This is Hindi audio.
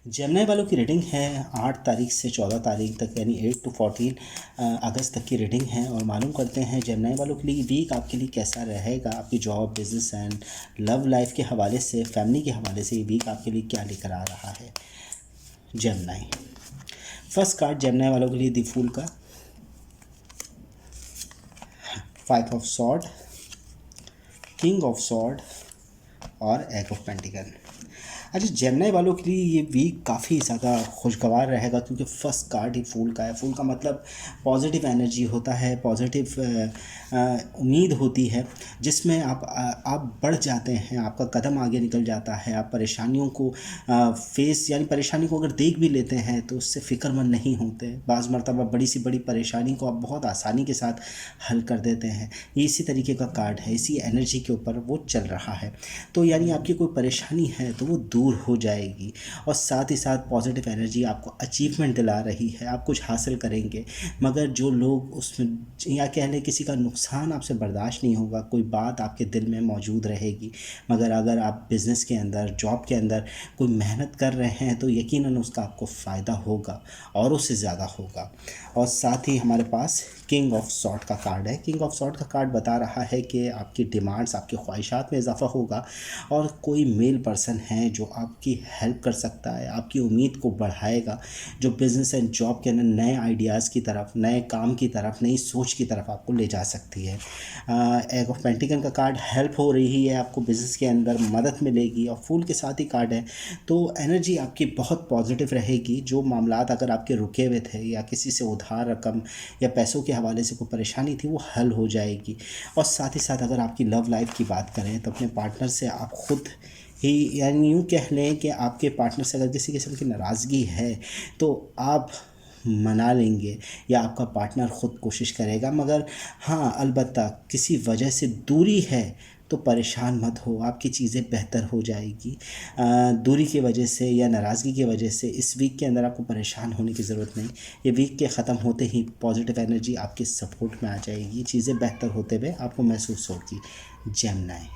जेमिनी वालों की रीडिंग है 8 तारीख से 14 तारीख तक, यानी 8 to 14 अगस्त तक की रीडिंग है। और मालूम करते हैं जेमिनी वालों के लिए वीक आपके लिए कैसा रहेगा। आपकी job, business and love life के हवाले से, फैमिली के हवाले से ये वीक आपके लिए क्या लेकर आ रहा है। जेमिनी, फर्स्ट कार्ड जेमिनी वालों के लिए द फूल का, 5 of sword, king of sword और एग ऑफ पेंटिकल। अच्छा, जेमिनी वालों के लिए ये वीक काफ़ी ज़्यादा खुशगवार रहेगा, क्योंकि फर्स्ट कार्ड ही फूल का है। फूल का मतलब पॉजिटिव एनर्जी होता है, पॉजिटिव उम्मीद होती है, जिसमें आप बढ़ जाते हैं, आपका कदम आगे निकल जाता है। आप परेशानियों को फेस, यानी परेशानी को अगर देख भी लेते हैं तो उससे फ़िक्रमंद नहीं होते। बाज़ मरतबा बड़ी सी बड़ी परेशानी को आप बहुत आसानी के साथ हल कर देते हैं। ये इसी तरीके का कार्ड है, इसी एनर्जी के ऊपर वो चल रहा है। तो यानी आपकी कोई परेशानी है तो वो दूर हो जाएगी, और साथ ही साथ पॉजिटिव एनर्जी आपको अचीवमेंट दिला रही है। आप कुछ हासिल करेंगे, मगर जो लोग उसमें, या कह लें किसी का नुकसान आपसे बर्दाश्त नहीं होगा। कोई बात आपके दिल में मौजूद रहेगी, मगर अगर आप बिज़नेस के अंदर, जॉब के अंदर कोई मेहनत कर रहे हैं तो यकीनन उसका आपको फ़ायदा होगा, और उससे ज़्यादा होगा। और साथ ही हमारे पास किंग ऑफ सॉर्ड का कार्ड है। किंग ऑफ सॉर्ड का कार्ड बता रहा है कि आपकी डिमांड्स, आपकी ख्वाहिशात में इजाफा होगा, और कोई मेल पर्सन है जो आपकी हेल्प कर सकता है, आपकी उम्मीद को बढ़ाएगा, जो बिज़नेस एंड जॉब के अंदर नए आइडियाज़ की तरफ, नए काम की तरफ, नई सोच की तरफ आपको ले जा सकती है। एग ऑफ पेंटिकल का कार्ड, हेल्प हो रही है, आपको बिज़नेस के अंदर मदद मिलेगी, और फूल के साथ ही कार्ड है, तो एनर्जी आपकी बहुत पॉजिटिव रहेगी। जो मामलात अगर आपके रुके हुए थे, या किसी से उधार रकम या पैसों के हवाले से कोई परेशानी थी, वो हल हो जाएगी। और साथ ही साथ अगर आपकी लव लाइफ की बात करें तो अपने पार्टनर से आप खुद ही, यानी यूँ कह लें कि आपके पार्टनर से अगर किसी किस्म की नाराज़गी है तो आप मना लेंगे, या आपका पार्टनर ख़ुद कोशिश करेगा। मगर हाँ, अलबत्ता किसी वजह से दूरी है तो परेशान मत हो, आपकी चीज़ें बेहतर हो जाएगी। दूरी की वजह से या नाराज़गी की वजह से इस वीक के अंदर आपको परेशान होने की ज़रूरत नहीं। ये वीक के ख़त्म होते ही पॉजिटिव एनर्जी आपके सपोर्ट में आ जाएगी, चीज़ें बेहतर होते हुए आपको महसूस होगी। जेमिनी।